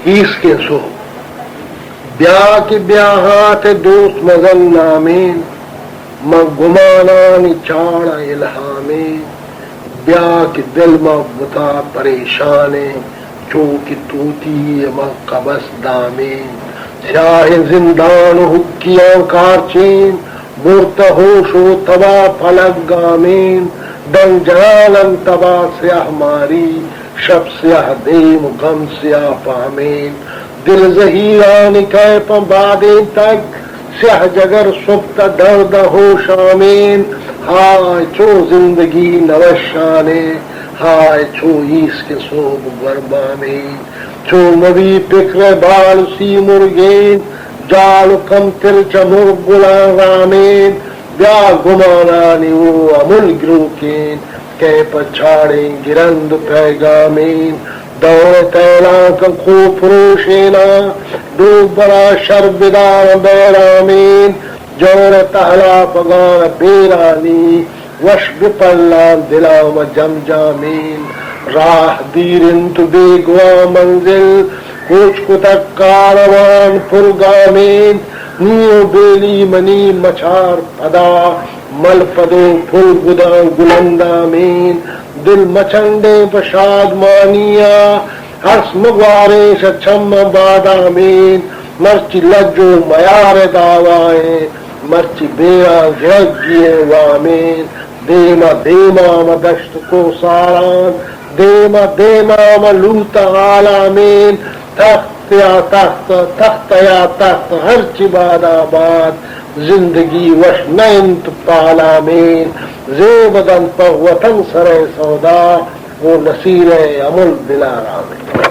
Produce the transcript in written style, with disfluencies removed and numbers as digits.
اس کے سو بیا کے بیاہات دوست مزن نامین گمانانی چاڑا الہامیں بیا کے دل بتا پریشانے چوک توتی قبس دامین سیاہ زندان حکیاں کارچین برت ہوش و تبا پلک گامین ڈنگ جلالن تبا سیاہ ماری شب سیاہ دیم غم سیاہ پامین دل زہیران کے پمبادیں تک سیاہ جگر سبت درد ہوش آمین ہائے چو زندگی نوشانے ہائے چو عیس کے صوب غربامین چو نبی پکر بال سی مرگین جال کم تر چمر گلان رامین بیا گمانانی وہ امل گروکین کہ پچھاڑیں گرند پیغامین دور تیلان کا خوب فروشینا ڈوب برا شربدار بیرامین جور تحلا پگان بیرانی وش بپلان دلام جم جامین راہ دیرن تو بیگوا منزل کوچ کتک کاروان پرگامین نیو بیلی منی مچار پدا مل پدو پھل گدا گلندامین دل مچنڈے پشاد مانیا ہرس مگوارے شچم بادامین مرچی لجو میار داوائیں مرچی بیرا جگیے وامین دیما دیما مدشت کو ساران دیما دیما ملوت عالامین تخت یا تخت تخت یا تخت ہر چباد آباد زندگی وش نینت پالامین زیبدن پر وطن سر سودا وہ نصیر عمل دلارامین